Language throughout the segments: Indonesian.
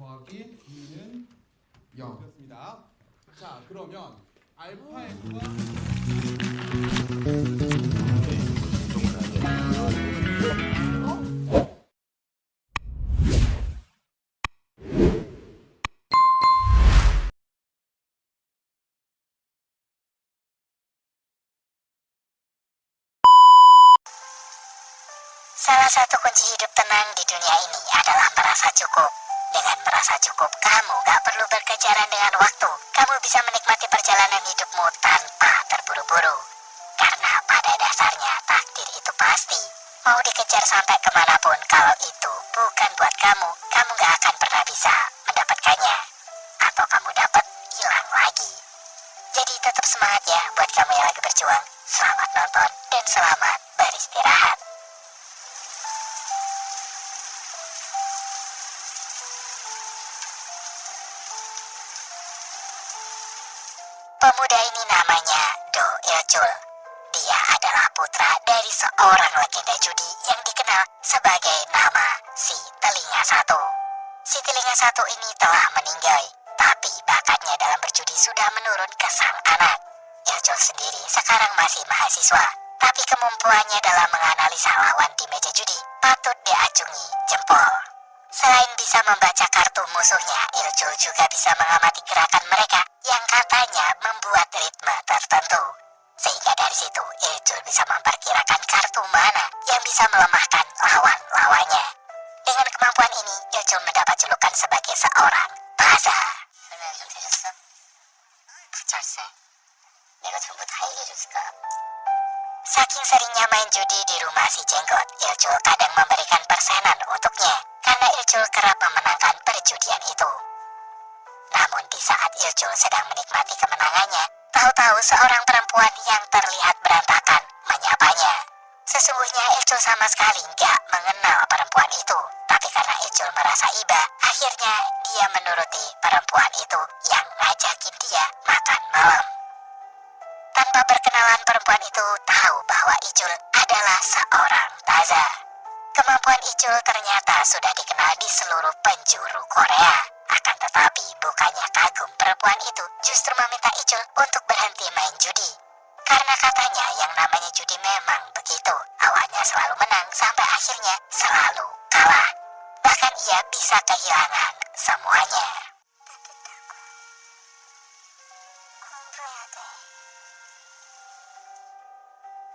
더하기 B는 0 됐습니다. 자, 그러면 알파 F가 Salah satu kunci hidup tenang di dunia ini adalah merasa cukup. Dengan merasa cukup, kamu gak perlu berkejaran dengan waktu. Kamu bisa menikmati perjalanan hidupmu tanpa terburu-buru. Karena pada dasarnya takdir itu pasti. Mau dikejar sampai kemanapun, kalau itu bukan buat kamu, kamu gak akan pernah bisa mendapatkannya. Atau kamu dapat hilang lagi. Jadi tetap semangat ya buat kamu yang lagi berjuang. Selamat nonton dan selamat beristirahat. Pemuda ini namanya Do Il-chul. Dia adalah putra dari seorang legenda judi yang dikenal sebagai nama Si Telinga Satu. Si Telinga Satu ini telah meninggal, tapi bakatnya dalam berjudi sudah menurun ke sang anak. Il-chul sendiri sekarang masih mahasiswa, tapi kemampuannya dalam menganalisa lawan di meja judi patut diacungi jempol. Selain bisa membaca kartu musuhnya, Il-chul juga bisa mengamati gerakan mereka yang katanya membuat ritme tertentu. Sehingga dari situ, Il-chul bisa memperkirakan kartu mana yang bisa melemahkan lawan-lawannya. Dengan kemampuan ini, Il-chul mendapat julukan sebagai seorang taza. Saking seringnya main judi di rumah si Jenggot, Il-chul kadang memberikan persenan untuknya karena Il-chul kerap memenangkan perjudian itu. Namun di saat Il-chul sedang menikmati kemenangannya, tahu-tahu seorang perempuan yang terlihat berantakan menyapanya. Sesungguhnya Il-chul sama sekali nggak mengenal perempuan itu, tapi karena Il-chul merasa iba, akhirnya dia menuruti perempuan itu yang ngajakin dia makan malam. Tanpa berkenalan, perempuan itu tahu bahwa Il-chul adalah seorang taza. Kemampuan Il-chul ternyata sudah dikenal di seluruh penjuru Korea. Akan tetapi bukannya kagum, perempuan itu justru meminta Il-chul untuk berhenti main judi. Karena katanya yang namanya judi memang begitu. Awalnya selalu menang sampai akhirnya selalu kalah. Bahkan ia bisa kehilangan semuanya.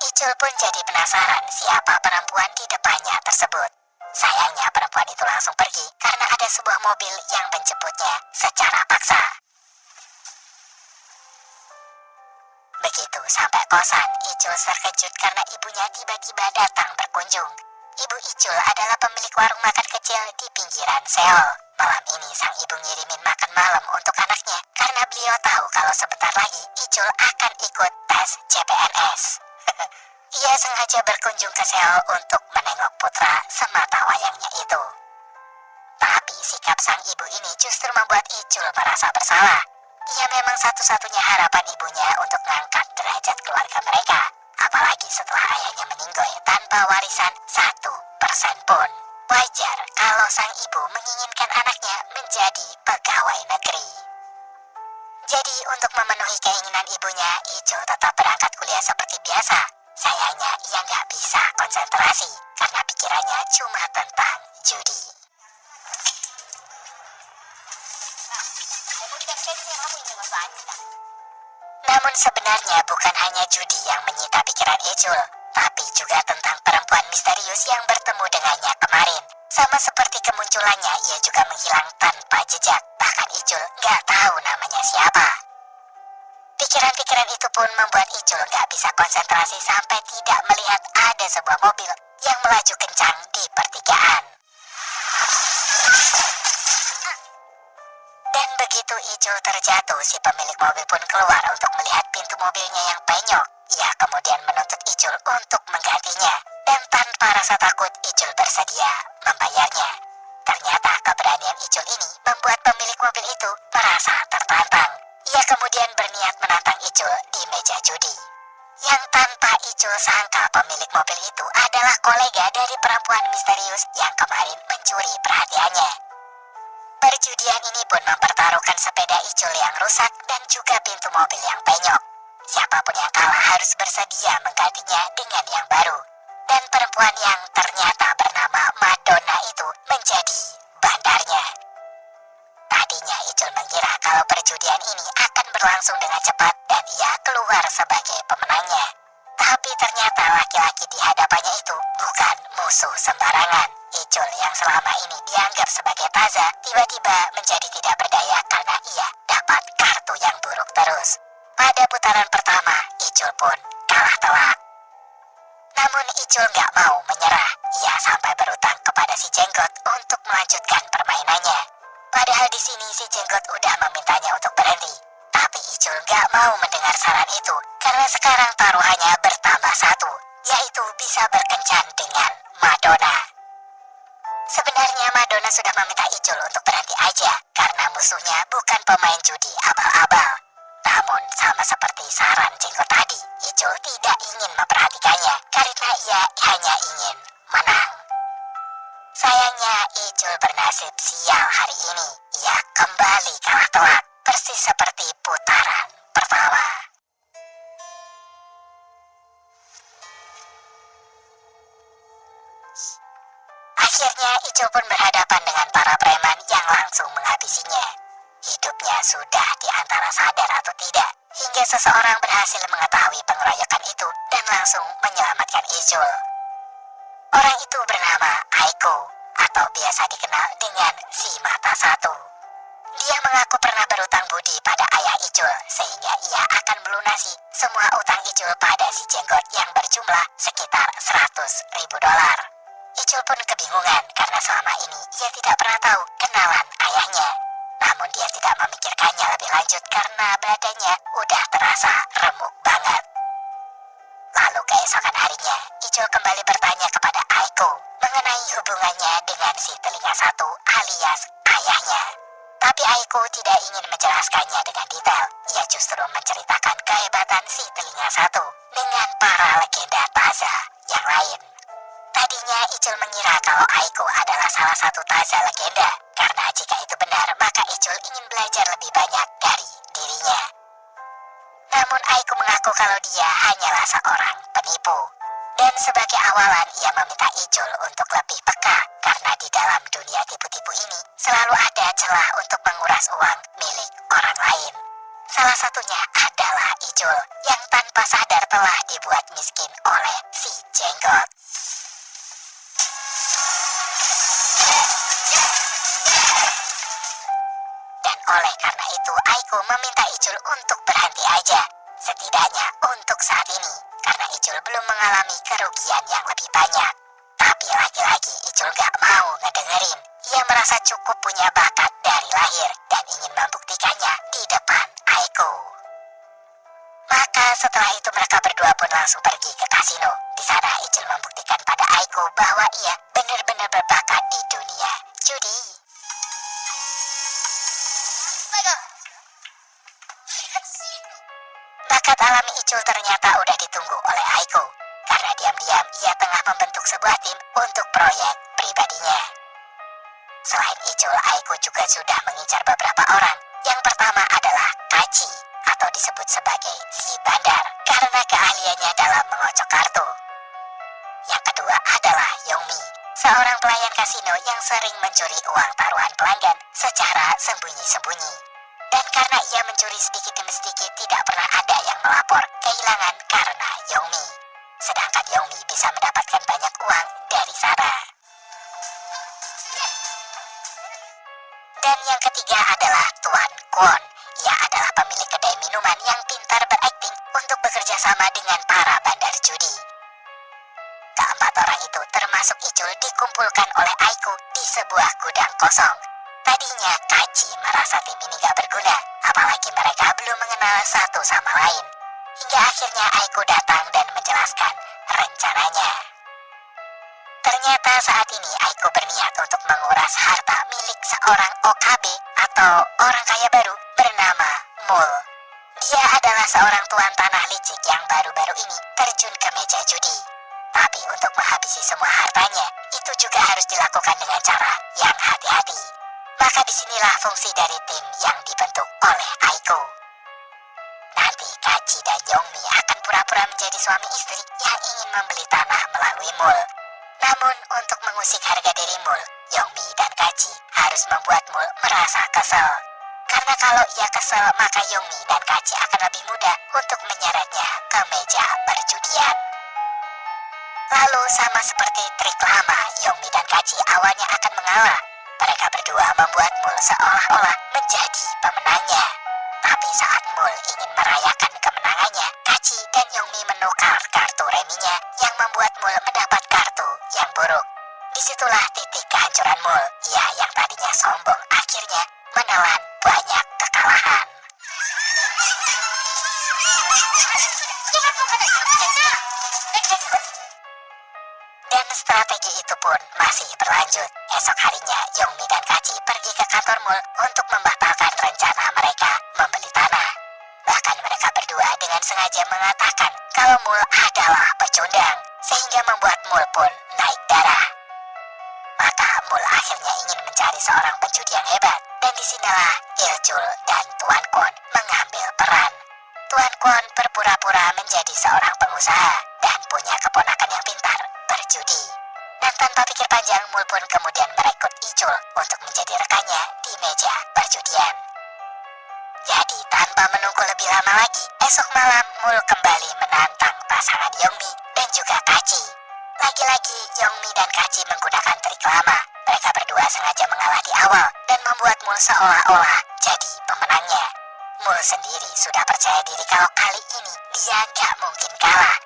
Il-chul pun jadi penasaran siapa perempuan di depannya tersebut. Sayangnya perempuan itu langsung pergi karena ada sebuah mobil yang menjemputnya secara paksa. Begitu sampai kosan, Il-chul terkejut karena ibunya tiba-tiba datang berkunjung. Ibu Il-chul adalah pemilik warung makan kecil di pinggiran Seoul. Malam ini sang ibu ngirimin makan malam untuk anaknya karena beliau tahu kalau sebentar lagi Il-chul akan ikut tes CPNS. Ia sengaja berkunjung ke Seoul untuk menengok putra semata wayangnya itu. Tapi sikap sang ibu ini justru membuat Il-chul merasa bersalah. Ia memang satu-satunya harapan ibunya untuk mengangkat derajat keluarga mereka. Apalagi setelah ayahnya meninggal tanpa warisan 1% pun. Wajar kalau sang ibu menginginkan anaknya menjadi pegawai negeri. Jadi untuk memenuhi keinginan ibunya, Il-chul tetap berangkat kuliah seperti biasa. Sayangnya ia nggak bisa konsentrasi karena pikirannya cuma tentang judi. Namun sebenarnya bukan hanya judi yang menyita pikiran Il-chul, tapi juga tentang perempuan misterius yang bertemu dengannya kemarin. Sama seperti kemunculannya, ia juga menghilang tanpa jejak. Bahkan Il-chul nggak tahu namanya siapa. Pikiran-pikiran itu pun membuat Il-chul nggak bisa konsentrasi sampai tidak melihat ada sebuah mobil yang melaju kencang di pertigaan. Dan begitu Il-chul terjatuh, si pemilik mobil pun keluar untuk melihat pintu mobilnya yang penyok. Ia kemudian menuntut Il-chul untuk menggantinya. Dan tanpa rasa takut, Il-chul bersedia membayarnya. Ternyata keberanian Il-chul ini membuat pemilik mobil itu merasa tertantang. Ia kemudian berniat menantang Il-chul di meja judi. Yang tanpa Il-chul sangka, pemilik mobil itu adalah kolega dari perempuan misterius yang kemarin mencuri perhatiannya. Berjudi Perjudian ini pun mempertaruhkan sepeda Icul yang rusak dan juga pintu mobil yang penyok. Siapapun yang kalah harus bersedia menggantinya dengan yang baru. Dan perempuan yang ternyata bernama Madonna itu menjadi bandarnya. Tadinya Icul mengira kalau perjudian ini akan berlangsung dengan cepat dan ia keluar sebagai pemenangnya. Tapi ternyata laki-laki di hadapannya itu bukan musuh sembarangan. Icul yang selama ini dianggap sebagai taza tiba-tiba menjadi tidak berdaya karena ia dapat kartu yang buruk terus. Pada putaran pertama, Icul pun kalah telak. Namun Icul nggak mau menyerah. Ia sampai berutang kepada si Jenggot untuk melanjutkan permainannya. Padahal di sini si Jenggot udah memintanya untuk berhenti. Tapi Icul nggak mau mendengar saran itu karena sekarang taruhannya bertambah satu, yaitu bisa berkencan dengan Madonna. Sebenarnya Madonna sudah meminta Icul untuk berhenti aja karena musuhnya bukan pemain judi abal-abal. Namun sama seperti saran Jenggot tadi, Icul tidak ingin memperhatikannya karena ia hanya ingin menang. Sayangnya Icul bernasib sial hari ini. Ia kembali kalah telak, persis seperti putaran pertama. Akhirnya Icul pun berhadapan dengan para preman yang langsung menghabisinya. Hidupnya sudah di antara sadar atau tidak, hingga seseorang berhasil mengetahui pengeroyokan itu dan langsung menyelamatkan Icul. Orang itu bernama Aiko, atau biasa dikenal dengan si Mata Satu. Dia mengaku pernah berutang budi pada ayah Icul, sehingga ia akan melunasi semua utang Icul pada si Jenggot yang berjumlah sekitar $100.000. Icul pun kebingungan karena selama ini ia tidak pernah tahu kenalan ayahnya. Namun dia tidak memikirkannya lebih lanjut karena badannya udah terasa remuk banget. Lalu keesokan harinya, Icul kembali bertanya kepada Aiko mengenai hubungannya dengan si Telinga Satu alias ayahnya. Tapi Aiko tidak ingin menjelaskannya dengan detail. Ia justru menceritakan kehebatan si Telinga Satu dengan para legenda taza yang lain. Tadinya Icul mengira kalau Aiko adalah salah satu taza legenda, karena jika itu benar maka Icul ingin belajar lebih banyak dari dirinya. Namun Aiko mengaku kalau dia hanyalah seorang penipu. Dan sebagai awalan ia meminta Icul untuk lebih peka, karena di dalam dunia tipu-tipu ini selalu ada celah untuk menguras uang milik orang lain. Salah satunya adalah Icul yang tanpa sadar telah dibuat miskin oleh si Jenggot. Dan oleh karena itu Aiko meminta Icul untuk berhenti aja, setidaknya untuk saat ini, karena Icul belum mengalami kerugian yang lebih banyak. Tapi lagi-lagi Icul gak mau ngedengerin. Ia merasa cukup punya bakat dari lahir dan ingin membuktikannya di depan Aiko. Maka setelah itu mereka berdua pun langsung pergi ke kasino. Di sana Icul membuktikan pada Aiko bahwa ia benar-benar berbakat di dunia judi. Bakat alami Icul ternyata udah ditunggu oleh Aiko, karena diam-diam ia tengah membentuk sebuah tim untuk proyek pribadinya. Selain Icul, Aiko juga sudah mengincar beberapa orang. Yang pertama adalah Kaci, atau disebut sebagai si bandar, karena keahliannya dalam mengocok kartu. Yang kedua adalah Yomi, seorang pelayan kasino yang sering mencuri uang taruhan pelanggan secara sembunyi-sembunyi. Dan karena ia mencuri sedikit demi sedikit, tidak pernah ada yang melapor kehilangan karena Yomi. Sedangkan Yomi bisa mendapatkan banyak uang dari sana. Dan yang ketiga adalah Tuan Kwon. Ia adalah pemilik kedai minuman yang pintar berakting untuk bekerja sama dengan para bandar judi. Keempat orang itu termasuk Icul dikumpulkan oleh Aiko di sebuah gudang kosong. Tadinya Kaci merasa tim ini gak berguna, apalagi mereka belum mengenal satu sama lain. Hingga akhirnya Aiko datang dan menjelaskan rencananya. Ternyata saat ini Aiko berniat untuk menguras harta milik seorang OKB atau orang kaya baru bernama Mul. Dia adalah seorang tuan tanah licik yang baru-baru ini terjun ke meja judi. Tapi untuk menghabisi semua hartanya, itu juga harus dilakukan dengan cara yang hati-hati. Maka disinilah fungsi dari tim yang dibentuk oleh Aiko. Nanti Kaji dan Yongmi akan pura-pura menjadi suami istri yang ingin membeli tanah melalui mul. Namun untuk mengusik harga diri mul, Yongmi dan Kaji harus membuat mul merasa kesel. Karena kalau ia kesel, maka Yongmi dan Kaji akan lebih mudah untuk menyeretnya ke meja perjudian. Lalu sama seperti trik lama, Yongmi dan Kaji awalnya akan mengalah. Mereka berdua membuat mul seolah-olah menjadi pemenangnya. Tapi saat mul ingin merayakan kemenangannya, Kaji dan Yongmi menukar kartu reminya yang membuat mul mendapat kartu yang buruk. Disitulah titik kehancuran mul. Ia yang tadinya sombong akhirnya menelan banyak kekalahan. Dan strategi itu pun masih berlanjut. Esok harinya, Yongmi dan Kaji pergi ke kantor mul untuk membatalkan rencana mereka membeli tanah. Bahkan mereka berdua dengan sengaja mengatakan kalau mul adalah pecundang, sehingga membuat mul pun naik darah. Maka mul akhirnya ingin mencari seorang penjudi yang hebat, dan disinilah Ilchul dan Tuan Kwon mengambil peran. Tuan Kwon berpura-pura menjadi seorang pengusaha dan punya keponakan yang pintar berjudi. Dan tanpa pikir panjang, mul pun kemudian merekrut Ichul untuk menjadi rekannya di meja perjudian. Jadi tanpa menunggu lebih lama lagi, esok malam mul kembali menantang pasangan Yongmi dan juga Kaji. Lagi-lagi Yongmi dan Kaji menggunakan trik lama. Mereka berdua sengaja mengalah di awal dan membuat mul seolah-olah jadi pemenangnya. Mul sendiri sudah percaya diri kalau kali ini dia gak mungkin kalah.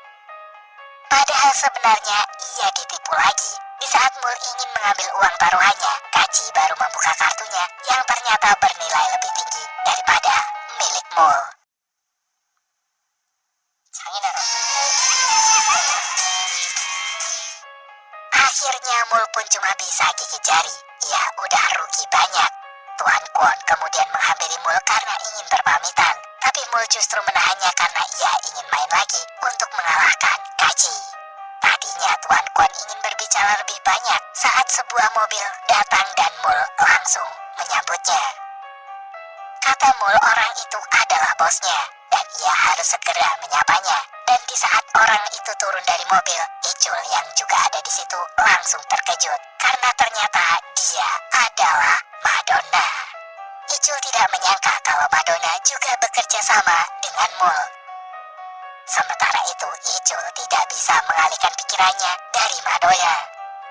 Padahal sebenarnya ia ditipu lagi. Di saat mul ingin mengambil uang taruhannya, Kaji baru membuka kartunya yang ternyata bernilai lebih tinggi daripada milik mul. Akhirnya mul pun cuma bisa gigit jari. Ia udah rugi banyak. Tuan Kwon kemudian menghampiri mul karena ingin berpamitan. Tapi mul justru menahannya karena ia ingin main lagi untuk mengalahkan Kaji. Tadinya Tuan Kwon ingin berbicara lebih banyak saat sebuah mobil datang dan mul langsung menyambutnya. Kata mul orang itu adalah bosnya dan ia harus segera menyapanya. Dan di saat orang itu turun dari mobil, Ichul yang juga ada di situ langsung terkejut karena ternyata dia adalah Madonna. Ichul tidak menyangka kalau Madonna juga bekerja sama dengan mul. Sementara itu, Ichul tidak bisa mengalihkan pikirannya dari Madonna.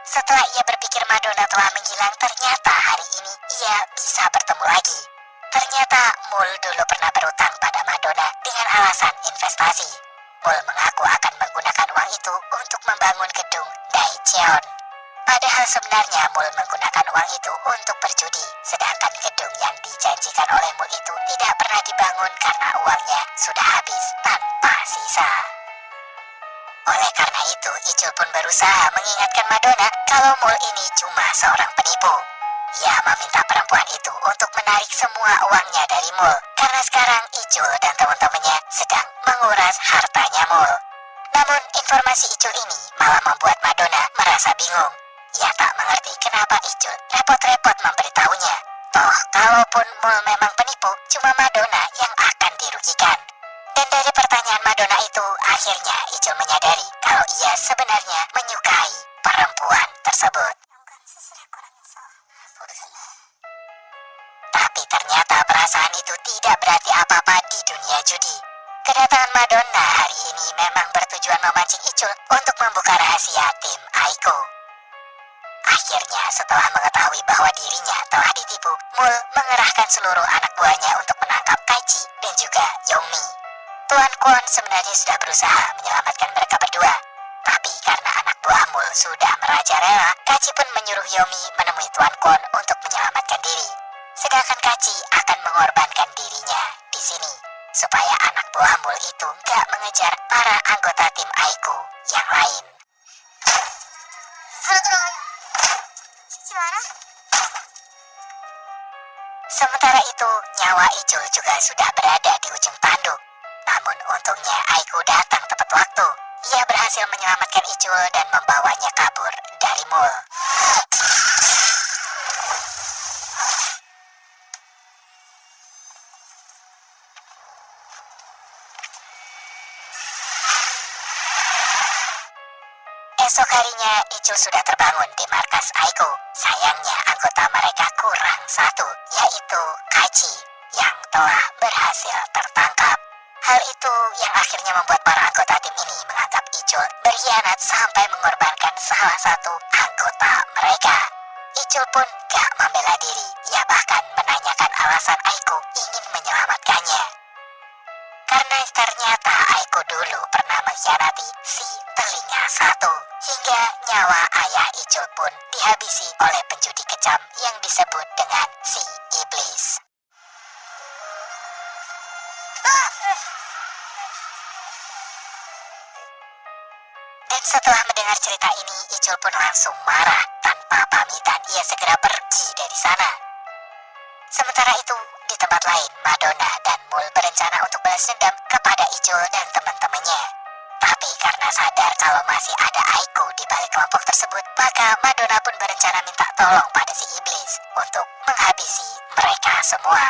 Setelah ia berpikir Madonna telah menghilang, ternyata hari ini ia bisa bertemu lagi. Ternyata mul dulu pernah berutang pada Madonna dengan alasan investasi. Mul mengaku akan menggunakan uang itu untuk membangun gedung Daecheon. Padahal sebenarnya mul menggunakan uang itu untuk berjudi, sedangkan gedung yang dijanjikan oleh mul itu tidak pernah dibangun karena uangnya sudah habis tanpa sisa. Oleh karena itu, Ichul pun berusaha mengingatkan Madonna kalau mul ini cuma seorang penipu. Ia meminta perempuan itu untuk menarik semua uangnya dari mul, karena sekarang Ichul dan teman-temannya sedang menguras hartanya mul. Namun informasi Ichul ini malah membuat Madonna merasa bingung. Ia tak mengerti kenapa Ichul repot-repot memberitahunya. Toh kalaupun mul memang penipu, cuma Madonna yang akan dirugikan. Dan dari pertanyaan Madonna itu, akhirnya Ichul menyadari kalau ia sebenarnya menyukai perempuan tersebut. Tapi ternyata perasaan itu tidak berarti apa-apa di dunia judi. Kedatangan Madonna hari ini memang bertujuan memancing Ichul untuk membuka rahasia tim Aiko. Akhirnya setelah mengetahui bahwa dirinya telah ditipu, mul mengerahkan seluruh anak buahnya untuk menangkap Kaji dan juga Yongmi. Tuan Kwon sebenarnya sudah berusaha menyelamatkan mereka berdua. Tapi karena anak buah mul sudah merajalela, Kaji pun menyuruh Yongmi menemui Tuan Kwon untuk menyelamatkan diri. Sedangkan Kaji akan mengorbankan dirinya di sini supaya anak buah mul itu gak mengejar para anggota tim Aiko yang lain. Sementara itu, nyawa Ichul juga sudah berada di ujung tanduk. Namun untungnya Aiko datang tepat waktu. Ia berhasil menyelamatkan Ichul dan membawanya kabur dari mul. Esok harinya, Icul sudah terbangun di markas Aiko. Sayangnya anggota mereka kurang satu, yaitu Kaji, yang telah berhasil tertangkap. Hal itu yang akhirnya membuat para anggota tim ini menganggap Icul berkhianat sampai mengorbankan salah satu anggota mereka. Icul pun gak membela diri, ia bahkan menanyakan alasan Aiko ingin menyelamatkannya. Karena ternyata Aiko dulu pernah mengkhianati si telinga satu, hingga nyawa ayah Icul pun dihabisi oleh penjudi kejam yang disebut dengan si iblis. Dan setelah mendengar cerita ini, Icul pun langsung marah. Tanpa pamitan, ia segera pergi dari sana. Sementara itu, di tempat lain, Madonna dan Mul berencana untuk balas dendam kepada Icul dan teman-temannya. Tapi karena sadar kalau masih ada Aiko di balik kelompok tersebut, maka Madonna pun berencana minta tolong pada si iblis untuk menghabisi mereka semua.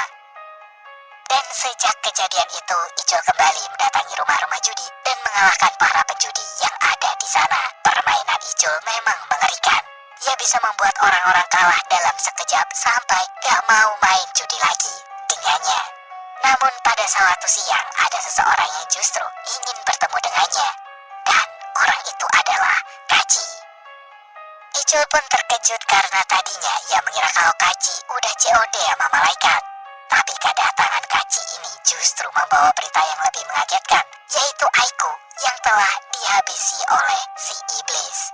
Dan sejak kejadian itu, Icul kembali mendatangi rumah-rumah judi dan mengalahkan para penjudi yang ada di sana. Permainan Icul memang mengerikan. Ia bisa membuat orang-orang kalah dalam sekejap sampai gak mau main judi lagi dengannya. Namun pada suatu siang, ada seseorang yang justru ingin bertemu dengannya. Dan orang itu adalah Kaji. Icul pun terkejut karena tadinya ia mengira kalau Kaji udah COD sama malaikat. Tapi kedatangan Kaji ini justru membawa berita yang lebih mengagetkan, yaitu Aiko yang telah dihabisi oleh si iblis.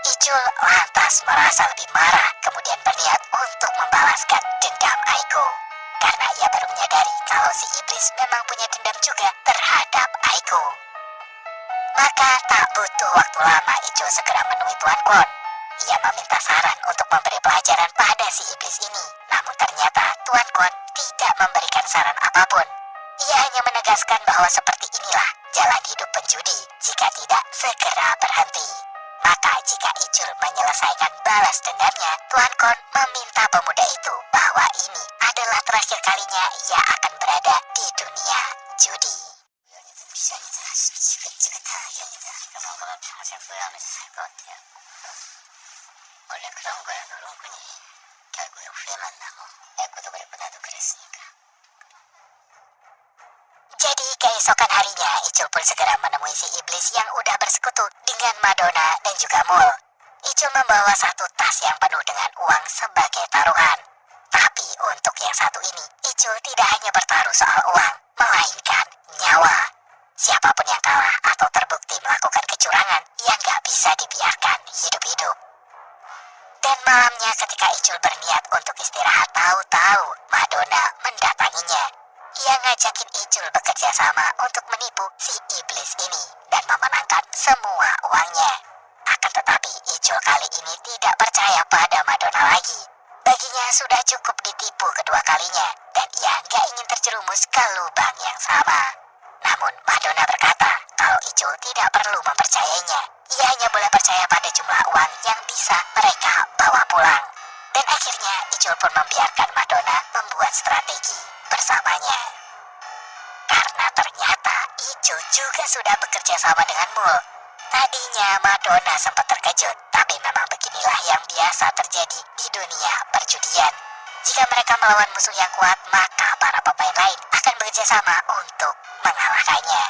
Icul lantas merasa lebih marah, kemudian berniat untuk membalaskan dendam Aiko. Karena ia baru menyadari kalau si iblis memang punya dendam juga terhadap Aiko. Maka tak butuh waktu lama, Icul segera menemui Tuan Kwon. Ia meminta saran untuk memberi pelajaran pada si iblis ini. Namun ternyata Tuan Kwon tidak memberikan saran apapun. Ia hanya menegaskan bahwa seperti inilah jalan hidup penjudi jika tidak segera berhenti. Maka jika Icul menyelesaikan balas dendamnya, Tuan Kwon meminta pemuda itu bahwa ini adalah terakhir kalinya ia akan berada di dunia judi. Jadi keesokan harinya, Icul pun segera menemui si iblis yang udah bersekutu dengan Madonna dan juga Mul. Icul membawa satu tas yang penuh dengan uang sebagai taruhan. Tapi untuk yang satu ini, Icul tidak hanya bertaruh soal uang, melainkan nyawa. Siapapun yang kalah atau terbukti melakukan kecurangan, ia nggak bisa dibiarkan hidup-hidup. Dan malamnya ketika Icul berniat untuk istirahat, tahu-tahu Madonna mendatanginya. Ia ngajakin Icul bekerja sama untuk menipu si iblis ini dan memenangkan semua uangnya. Akan tetapi Icul kali ini tidak percaya pada Madonna lagi. Baginya sudah cukup ditipu kedua kalinya dan ia nggak ingin terjerumus ke lubang yang sama. Namun Madonna berkata kalau Icul tidak perlu mempercayainya. Ia hanya boleh percaya pada jumlah uang yang bisa mereka bawa pulang. Dan akhirnya Icul pun membiarkan Madonna membuat strategi bersamanya. Karena ternyata Icul juga sudah bekerja sama dengan Mul. Tadinya Madonna sempat terkejut, tapi memang beginilah yang biasa terjadi di dunia perjudian. Jika mereka melawan musuh yang kuat, maka para pemain lain akan bekerja sama untuk mengalahkannya.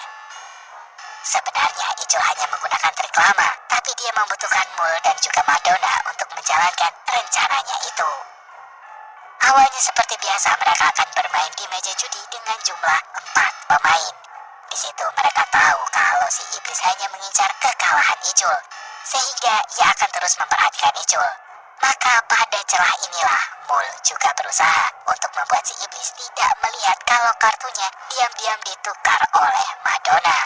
Sebenarnya Icul hanya menggunakan trik lama, tapi dia membutuhkan Mul dan juga Madonna untuk menjalankan rencananya itu. Awalnya seperti biasa mereka akan bermain di meja judi dengan jumlah 4 pemain. Di situ mereka tahu kalau si iblis hanya mengincar kekalahan Icul, sehingga ia akan terus memperhatikan Icul. Maka pada celah inilah Mul juga berusaha untuk membuat si iblis tidak melihat kalau kartunya diam-diam ditukar oleh Madonna.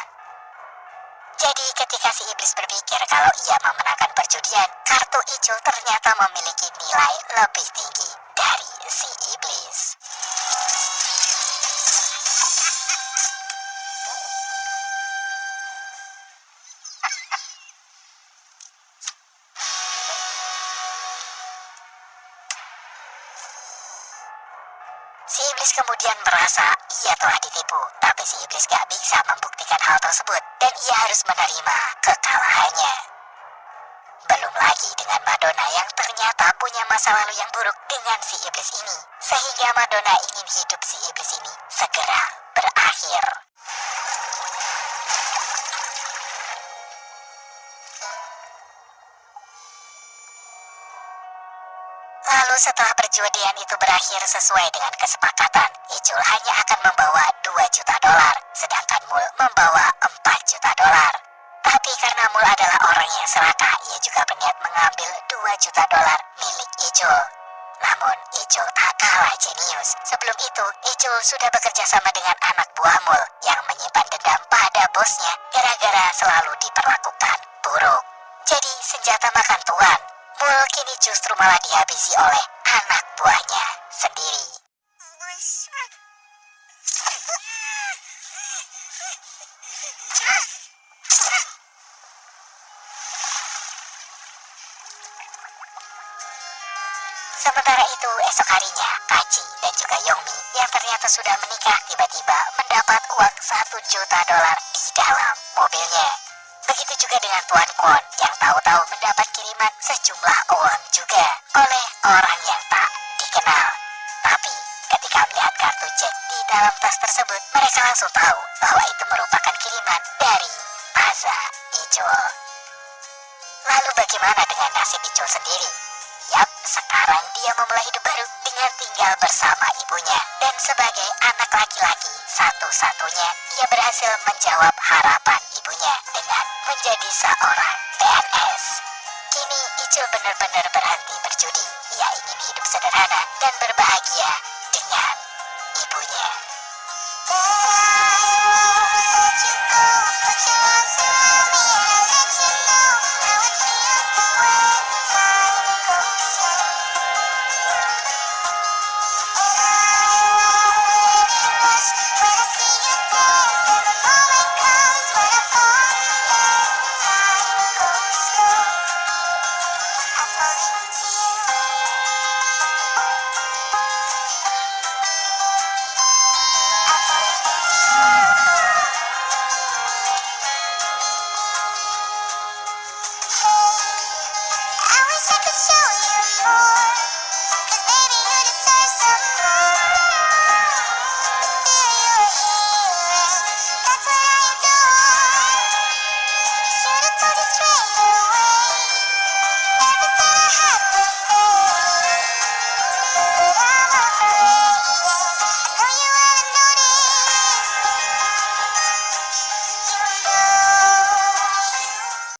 Jadi ketika si iblis berpikir kalau ia memenangkan perjudian, kartu Icul ternyata memiliki nilai lebih tinggi dari si iblis. Si iblis kemudian merasa ia telah ditipu, tapi si iblis gak bisa membuktikan hal tersebut dan ia harus menerima kekalahannya. Belum lagi dengan Madonna yang ternyata punya masa lalu yang buruk dengan si iblis ini. Sehingga Madonna ingin hidup si iblis ini segera berakhir. Lalu setelah perjudian itu berakhir sesuai dengan kesepakatan, Icul hanya akan membawa 2 juta dolar, sedangkan Mul membawa 4 juta dolar. Tapi karena Mul adalah orang yang serakah, ia juga berniat mengambil 2 juta dolar milik Icul. Namun Icul tak kalah jenius. Sebelum itu, Icul sudah bekerja sama dengan anak buah Mul yang menyimpan dendam pada bosnya gara-gara selalu diperlakukan buruk. Jadi senjata makan tuan, Mul kini justru malah dihabisi oleh anak buahnya sendiri. Sementara itu, esok harinya, Kaji dan juga Yongmi yang ternyata sudah menikah tiba-tiba mendapat uang 1 juta dolar di dalam mobilnya. Begitu juga dengan Tuan Kwon yang tahu-tahu mendapat kiriman sejumlah uang juga oleh orang yang tak dikenal. Tapi ketika melihat kartu cek di dalam tas tersebut, mereka langsung tahu bahwa itu merupakan kiriman dari Aza Icul. Lalu bagaimana dengan nasib Icul sendiri? Yap, sekarang dia memulai hidup baru dengan tinggal bersama ibunya. Dan sebagai anak laki-laki satu-satunya, ia berhasil menjawab harapan ibunya dengan menjadi seorang PNS. Kini Icul benar-benar berhenti berjudi. Ia ingin hidup sederhana dan berbahagia dengan ibunya.